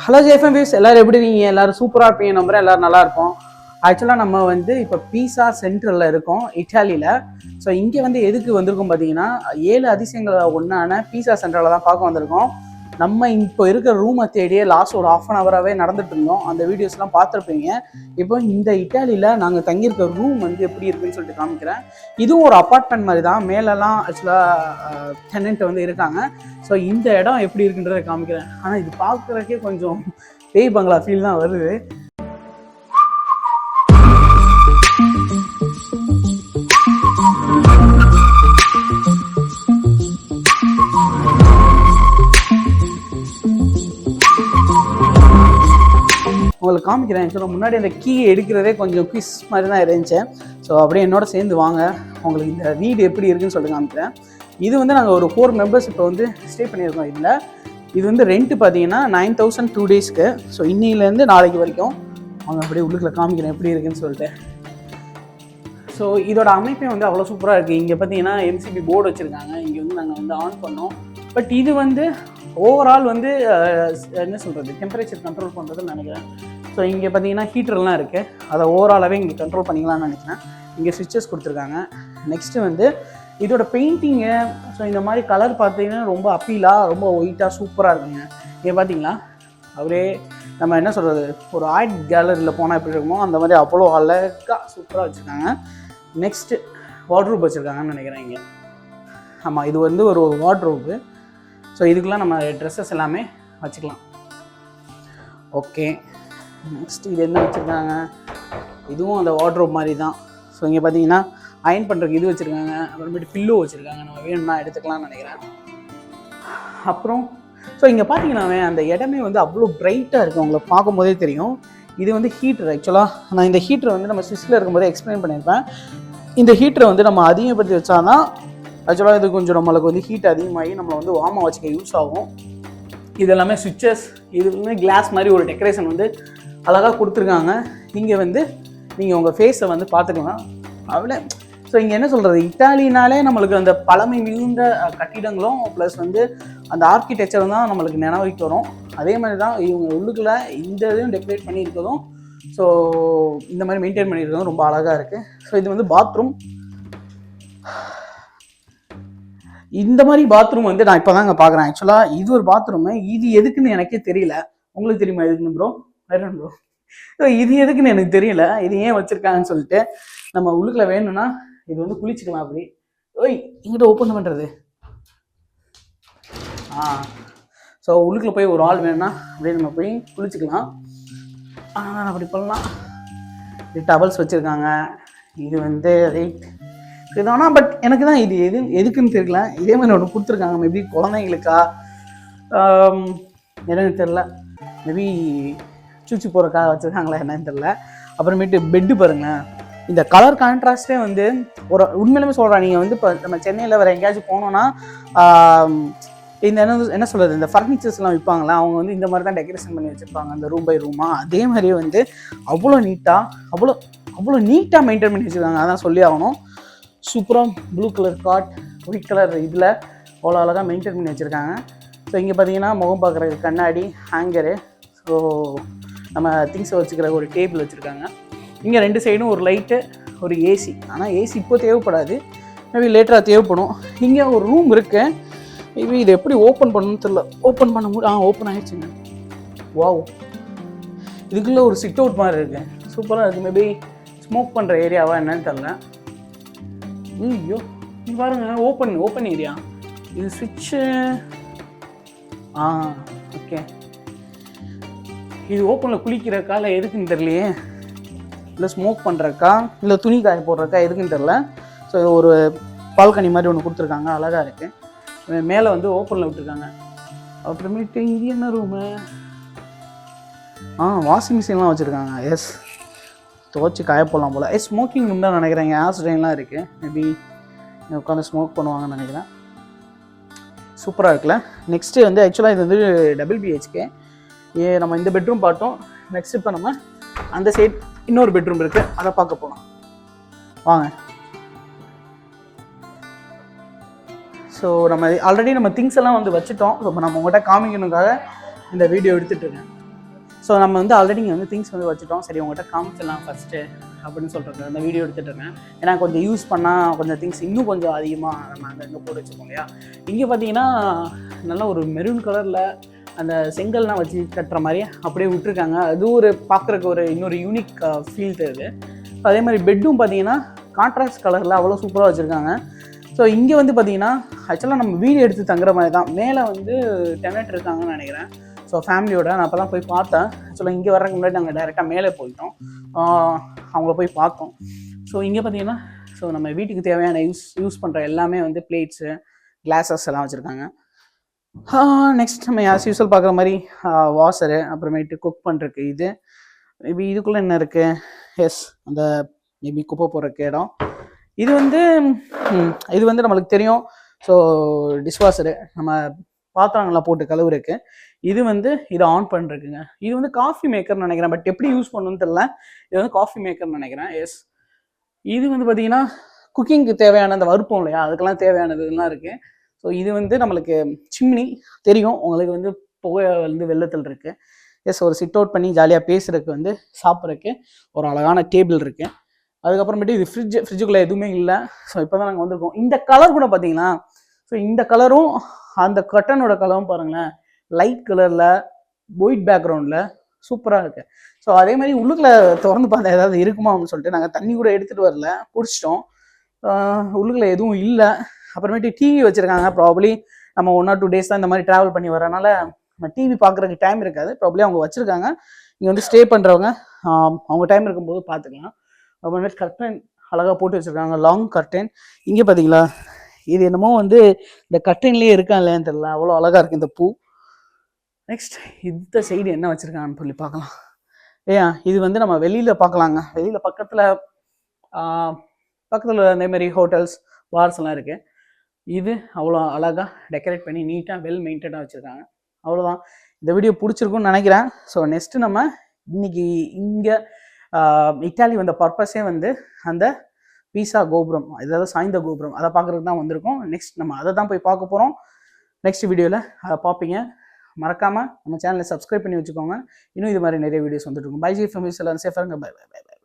Hello ஜேஃபம் views, எல்லாரும் எப்படி இருக்கீங்க? எல்லாரும் சூப்பராக இருப்பீங்க நம்புறேன். எல்லாரும் நல்லா இருப்போம். ஆக்சுவலாக நம்ம வந்து இப்போ பீஸா சென்டரில் இருக்கோம், இட்டாலியில். ஸோ இங்கே வந்து எதுக்கு வந்திருக்கோம் பார்த்தீங்கன்னா, 7 அதிசயங்களில் ஒன்றான பீஸா சென்டரில் தான் பார்க்க வந்திருக்கோம். நம்ம இப்போ இருக்கிற ரூமை தேடியே லாஸ்ட் ஒரு ½ அன் ஹவராகவே நடந்துட்டு இருந்தோம். அந்த வீடியோஸ்லாம் பார்த்துருப்பீங்க. இப்போ இந்த இட்டாலியில் நாங்கள் தங்கியிருக்க ரூம் வந்து எப்படி இருக்குன்னு சொல்லிட்டு காமிக்கிறேன். இதுவும் ஒரு அப்பார்ட்மெண்ட் மாதிரி தான். மேலெல்லாம் ஆக்சுவலாக டெனண்ட் வந்து இருக்காங்க. ஸோ இந்த இடம் எப்படி இருக்குன்றதை காமிக்கிறேன். ஆனால் இது பார்க்குறதுக்கே கொஞ்சம் பேய் பங்களா ஃபீல் தான் வருது. உங்களுக்கு காமிக்கிறேன். ஸோ முன்னாடி அந்த கீ எடுக்கிறதே கொஞ்சம் குவிஸ் மாதிரி தான் இருந்துச்சு. ஸோ அப்படியே என்னோட சேர்ந்து வாங்க, உங்களுக்கு இந்த வீடு எப்படி இருக்குன்னு சொல்லிட்டு காமிக்கிறேன். இது வந்து நாங்கள் ஒரு 4 மெம்பர்ஸ் இப்போ வந்து ஸ்டே பண்ணியிருக்கோம். இதில் இது வந்து ரெண்ட்டு பார்த்தீங்கன்னா 9,000 2 டேஸ்க்கு. ஸோ இன்னிலேருந்து நாளைக்கு வரைக்கும் அவங்க அப்படியே உள்ளுக்குள்ள காமிக்கிறேன் எப்படி இருக்குன்னு சொல்லிட்டு. ஸோ இதோட அமைப்பே வந்து அவ்வளோ சூப்பராக இருக்குது. இங்கே பார்த்தீங்கன்னா MCB போர்டு வச்சுருக்காங்க. இங்கே வந்து நாங்கள் வந்து ஆன் பண்ணோம். பட் இது வந்து ஓவரால் வந்து என்ன சொல்கிறது, டெம்பரேச்சர் கண்ட்ரோல் பண்ணுறதுன்னு நினைக்கிறேன். ஸோ இங்கே பார்த்தீங்கன்னா ஹீட்டர்லாம் இருக்குது. அதை ஓவராலாகவே இங்கே கண்ட்ரோல் பண்ணிக்கலாம்னு நினைக்கிறேன். இங்கே ஸ்விட்சஸ் கொடுத்துருக்காங்க. நெக்ஸ்ட்டு வந்து இதோட பெயிண்டிங்கு, ஸோ இந்த மாதிரி கலர் பார்த்தீங்கன்னா ரொம்ப அப்பீலாக, ரொம்ப ஒயிட்டாக சூப்பராக இருக்குங்க. இங்கே பார்த்தீங்களா அப்படியே நம்ம என்ன சொல்கிறது, ஒரு ஆர்ட் கேலரியில் போனால் எப்படி இருக்குமோ அந்த மாதிரி அவ்வளோ அழகாக சூப்பராக வச்சுருக்காங்க. நெக்ஸ்ட்டு வார்ட்ரோப் வச்சுருக்காங்கன்னு நினைக்கிறேன் இங்கே. ஆமாம், இது வந்து ஒரு வார்ட்ரோப்பு. ஸோ இதுக்கெலாம் நம்ம ட்ரெஸ்ஸஸ் எல்லாமே வச்சுக்கலாம். ஓகே, நெக்ஸ்ட் இது என்ன வச்சுருக்காங்க, இதுவும் அந்த வார்ட்ரோப் மாதிரி தான். ஸோ இங்கே பார்த்தீங்கன்னா அயன் பண்ணுறதுக்கு இது வச்சுருக்காங்க. அப்புறமேட்டு பில்லோ வச்சுருக்காங்க, நம்ம வேணும்னா எடுத்துக்கலாம்னு நினைக்கிறேன். அப்புறம் ஸோ இங்கே பார்த்தீங்கன்னா அந்த இடமே வந்து அவ்வளோ பிரைட்டாக இருக்குது, உங்களுக்கு பார்க்கும்போதே தெரியும். இது வந்து ஹீட்ரு. ஆக்சுவலாக நான் இந்த ஹீட்டரை வந்து நம்ம ஸ்விஸ்ஸில் இருக்கும்போதே எக்ஸ்பிளைன் பண்ணியிருப்பேன். இந்த ஹீட்டரை வந்து நம்ம அதிகப்படுத்தி வச்சா தான் ஆக்சுவலாக இது கொஞ்சம் நம்மளுக்கு வந்து ஹீட் அதிகமாகி நம்மளை வந்து வார்மாக வச்சுக்க யூஸ் ஆகும். இது எல்லாமே சுவிட்சஸ், இது வந்து கிளாஸ் மாதிரி ஒரு டெக்கரேஷன் வந்து அழகாக கொடுத்துருக்காங்க. இங்கே வந்து நீங்கள் உங்கள் ஃபேஸை வந்து பார்த்துக்கலாம். அவ்வளோ. ஸோ இங்கே என்ன சொல்கிறது, இட்டாலினாலே நம்மளுக்கு அந்த பழமை மிகுந்த கட்டிடங்களும் ப்ளஸ் வந்து அந்த ஆர்கிடெக்சரும் தான் நம்மளுக்கு நினைவுக்கு வரும். அதே மாதிரி தான் இவங்க உள்ளுக்குள்ளே இந்த இதையும் டெக்கரேட் பண்ணியிருக்கதும், ஸோ இந்த மாதிரி மெயின்டைன் பண்ணியிருக்கதும் ரொம்ப அழகாக இருக்குது. ஸோ இது வந்து பாத்ரூம். இந்த மாதிரி பாத்ரூம் வந்து நான் இப்போ தாங்க பார்க்குறேன். ஆக்சுவலாக இது ஒரு பாத்ரூமு. இது எதுக்குன்னு எனக்கே தெரியல. உங்களுக்கு தெரியுமா எதுக்குன்னு ப்ரோ? வேணும் ப்ரோ. ஸோ இது எதுக்குன்னு எனக்கு தெரியல. இது ஏன் வச்சுருக்காங்கன்னு சொல்லிட்டு நம்ம உள்ளுக்குள்ள வேணும்னா இது வந்து குளிச்சுக்கலாம். அப்படி ஓய் இங்கிட்ட ஓப்பன் பண்ணுறது. ஸோ உள்ளுக்குள்ள போய் ஒரு ஆள் வேணும்னா அப்படியே நம்ம போய் குளிச்சுக்கலாம். அப்படி பண்ணலாம். இது டவல்ஸ் வச்சுருக்காங்க. இது வந்து ரைட் இதுதானா, பட் எனக்கு தான் இது எதுக்குன்னு தெரியல. இதே மாதிரி ஒன்று கொடுத்துருக்காங்க. மேபி குழந்தைங்களுக்கா எனக்கு தெரில, மேபி சூச்சி போகிறக்காக வச்சுருக்காங்களா என்னன்னு தெரில. அப்புறமேட்டு பெட்டு பாருங்கள், இந்த கலர் கான்ட்ராஸ்டே வந்து ஒரு உண்மையிலுமே சொல்கிறேன். நீங்கள் வந்து இப்போ நம்ம சென்னையில் வேறு எங்கேயாச்சும் போனோன்னா இந்த என்ன சொல்கிறது, இந்த ஃபர்னிச்சர்ஸ்லாம் விற்பாங்களா, அவங்க வந்து இந்த மாதிரி தான் டெக்கரேஷன் பண்ணி வச்சுருப்பாங்க அந்த ரூம் பை ரூமாக. அதே மாதிரியே வந்து அவ்வளோ நீட்டாக மெயின்டைன் பண்ணி வச்சுருக்காங்க. அதான் சொல்லி ஆகணும். சூப்பராக blue colour coat, white colour இதில் அவ்வளோ அழகாக மெயின்டைன் பண்ணி வச்சுருக்காங்க. ஸோ இங்கே பார்த்தீங்கன்னா முகம் பார்க்குறதுக்கு கண்ணாடி, ஹேங்கரு, ஸோ நம்ம திங்ஸை வச்சுக்கிற ஒரு டேபிள் வச்சுருக்காங்க. இங்கே 2 சைடும் ஒரு லைட்டு, ஒரு ஏசி. ஆனால் ஏசி இப்போ தேவைப்படாது, மேபி லேட்டராக தேவைப்படும். இங்கே ஒரு ரூம் இருக்குது. மேபி இது எப்படி ஓப்பன் பண்ணணும்னு தெரியல. ஓப்பன் பண்ண முடியும். ஓப்பன் ஆகிடுச்சுங்க. வாவ், இதுக்குள்ளே ஒரு சிட் அவுட் மாதிரி இருக்குது. சூப்பராக இருக்குது. மேபி ஸ்மோக் பண்ணுற ஏரியாவா என்னன்னு தெரில. ஐயோ இது பாருங்க, ஓப்பன் ஏரியா. இது ஸ்விட்சு. ஓகே, இது ஓப்பனில் குளிக்கிறக்கா இல்லை எதுக்குன்னு தெரியலையே. இல்லை ஸ்மோக் பண்ணுறக்கா இல்லை துணி காய போடுறக்கா எதுக்குன்னு தெரில. ஸோ ஒரு பால்கனி மாதிரி ஒன்று கொடுத்துருக்காங்க, அழகாக இருக்குது. மேலே வந்து ஓப்பனில் விட்டுருக்காங்க. அப்புறமேட்டு இது என்ன ரூமு, வாஷிங் மிஷின்லாம் வச்சுருக்காங்க. எஸ், துவச்சி காய போடலாம் போல். ஸ்மோக்கிங் ரூம் தான் நினைக்கிறேன். கேஸ் ட்ரெயின்லாம் இருக்குது. மேபி உட்காந்து ஸ்மோக் பண்ணுவாங்கன்னு நினைக்கிறேன். சூப்பராக இருக்குல்ல. நெக்ஸ்ட்டு வந்து ஆக்சுவலாக இது வந்து டபுள் BHK. நம்ம இந்த பெட்ரூம் பார்த்தோம். நெக்ஸ்ட் இப்போ நம்ம அந்த சைட் இன்னொரு பெட்ரூம் இருக்குது, அதை பார்க்க போகலாம் வாங்க. ஸோ நம்ம ஆல்ரெடி நம்ம திங்ஸ் எல்லாம் வந்து வச்சுட்டோம். ஸோ நம்ம உங்கள்கிட்ட காமிக்கணுக்காக இந்த வீடியோ எடுத்துகிட்டு இருக்கேன். ஸோ நம்ம வந்து ஆல்ரெடி இங்கே வந்து திங்ஸ் வந்து வச்சுட்டோம். சரி உங்கள்கிட்ட காமிச்சிடலாம் ஃபஸ்ட்டு அப்படின்னு சொல்கிறது அந்த வீடியோ எடுத்துகிட்டு இருக்கேன். ஏன்னா கொஞ்சம் யூஸ் பண்ணால் கொஞ்சம் திங்ஸ் இன்னும் கொஞ்சம் அதிகமாக நம்ம அங்கே இங்கே போட்டு வச்சுக்கோம் இல்லையா. இங்கே பார்த்தீங்கன்னா நல்லா ஒரு மெரூன் கலரில் அந்த செங்கல்லாம் வச்சு கட்டுற மாதிரி அப்படியே விட்டுருக்காங்க. அது ஒரு பார்க்குறக்கு ஒரு இன்னொரு யூனிக் ஃபீல் தருது. அதே மாதிரி பெட்டும் பார்த்தீங்கன்னா கான்ட்ராஸ்ட் கலரில் அவ்வளோ சூப்பராக வச்சுருக்காங்க. ஸோ இங்கே வந்து பார்த்தீங்கன்னா ஆக்சுவலாக நம்ம வீடு எடுத்து தங்குற மாதிரி தான். மேலே வந்து டெனட் இருக்காங்கன்னு நினைக்கிறேன். ஸோ ஃபேமிலியோட நான் அப்போ தான் போய் பார்த்தேன். ஆக்சுவலாக இங்கே வர்றதுக்கு முன்னாடி நாங்கள் டைரெக்டாக மேலே போயிட்டோம், அவங்கள போய் பார்த்தோம். ஸோ இங்கே பார்த்தீங்கன்னா ஸோ நம்ம வீட்டுக்கு தேவையான யூஸ் பண்ணுற எல்லாமே வந்து பிளேட்ஸு, கிளாஸஸ் எல்லாம் வச்சுருக்காங்க. நெக்ஸ்ட் நம்ம ஆஸ் யூஸ்வல் பார்க்குற மாதிரி வாஷரு, அப்புறமேட்டு குக் பண்ணுறதுக்கு இது மேபி இதுக்குள்ளே என்ன இருக்குது, எஸ் அந்த மேபி குப்பை போடுறக்கு இடம். இது வந்து நம்மளுக்கு தெரியும். ஸோ டிஷ்வாஷரு நம்ம பாத்திரங்கள்லாம் போட்டு கழுவுறதுக்கு. இது வந்து இதை ஆன் பண்ணுறதுக்குங்க. இது வந்து காஃபி மேக்கர்னு நினைக்கிறேன், பட் எப்படி யூஸ் பண்ணணும்னு தெரியல. இது வந்து காஃபி மேக்கர்னு நினைக்கிறேன். எஸ் இது வந்து பார்த்தீங்கன்னா குக்கிங்க்கு தேவையான அந்த வறுப்போம் இல்லையா, அதுக்கெல்லாம் தேவையானது இதெல்லாம் இருக்குது. ஸோ இது வந்து நம்மளுக்கு சிம்னி தெரியும் உங்களுக்கு, வந்து புகை வந்து வெள்ளத்தில் இருக்குது. எஸ் ஒரு சிட் அவுட் பண்ணி ஜாலியாக பேசுறதுக்கு வந்து சாப்பிட்றதுக்கு ஒரு அழகான டேபிள் இருக்குது. அதுக்கப்புறமேட்டு இது ஃப்ரிட்ஜுக்குள்ளே எதுவுமே இல்லை. ஸோ இப்போ தான் நாங்கள் வந்திருக்கோம். இந்த கலர் கூட பார்த்தீங்கன்னா, ஸோ இந்த கலரும் அந்த கட்டனோட கலரும் பாருங்களேன், லைட் கலரில் ஒயிட் பேக்ரவுண்டில் சூப்பராக இருக்குது. ஸோ அதே மாதிரி உள்ளுக்குள்ளே திறந்து பார்த்தா ஏதாவது இருக்குமா அப்படின்னு சொல்லிட்டு நாங்கள் தண்ணி கூட எடுத்துகிட்டு வரல, குடிச்சிட்டோம். உள்ளுக்குள்ளே எதுவும் இல்லை. அப்புறமேட்டு டிவி வச்சுருக்காங்க. ப்ராபப்ளி நம்ம 1 or 2 days தான் இந்த மாதிரி ட்ராவல் பண்ணி வரனால நம்ம டிவி பார்க்குறதுக்கு டைம் இருக்காது. ப்ராபப்ளி அவங்க வச்சுருக்காங்க. இங்கே வந்து ஸ்டே பண்ணுறவங்க அவங்க டைம் இருக்கும்போது பார்த்துக்கலாம். அப்புறமேட்டு கர்டன் அழகாக போட்டு வச்சுருக்காங்க, லாங் கர்டன். இங்கே பார்த்தீங்களா, இது என்னமோ வந்து இந்த கர்டன்லேயே இருக்கா இல்லையான்னு தெரியல, அவ்வளோ அழகாக இருக்குது இந்த பூ. நெக்ஸ்ட் இந்த சைடு என்ன வச்சுருக்காங்கன்னு சொல்லி பார்க்கலாம். இது வந்து நம்ம வெளியில் பார்க்கலாங்க. வெளியில் பக்கத்தில் அதே மாதிரி ஹோட்டல்ஸ், பார்ஸ் எல்லாம் இருக்குது. இது அவ்வளோ அழகாக டெக்கரேட் பண்ணி நீட்டாக வெல் மெயின்டைனாக வச்சுருக்காங்க. அவ்வளோதான். இந்த வீடியோ பிடிச்சிருக்குன்னு நினைக்கிறேன். ஸோ நெக்ஸ்ட்டு நம்ம இன்னைக்கு இங்கே இட்டாலி வந்த பர்பஸே வந்து அந்த பீசா கோபுரம், அதாவது சாய்ந்த கோபுரம், அதை பார்க்குறதுக்கு தான் வந்திருக்கோம். நெக்ஸ்ட் நம்ம அதை தான் போய் பார்க்க போகிறோம். நெக்ஸ்ட் வீடியோவில் அதை பார்ப்பீங்க. மறக்காமல் நம்ம சேனலை சப்ஸ்கிரைப் பண்ணி வச்சுக்கோங்க. இன்னும் இது மாதிரி நிறைய வீடியோஸ் வந்துட்டு இருக்கும். பை ஜி ஃபேமிலிஸ் எல்லாம் சேஃபாக இருங்க. Bye bye by.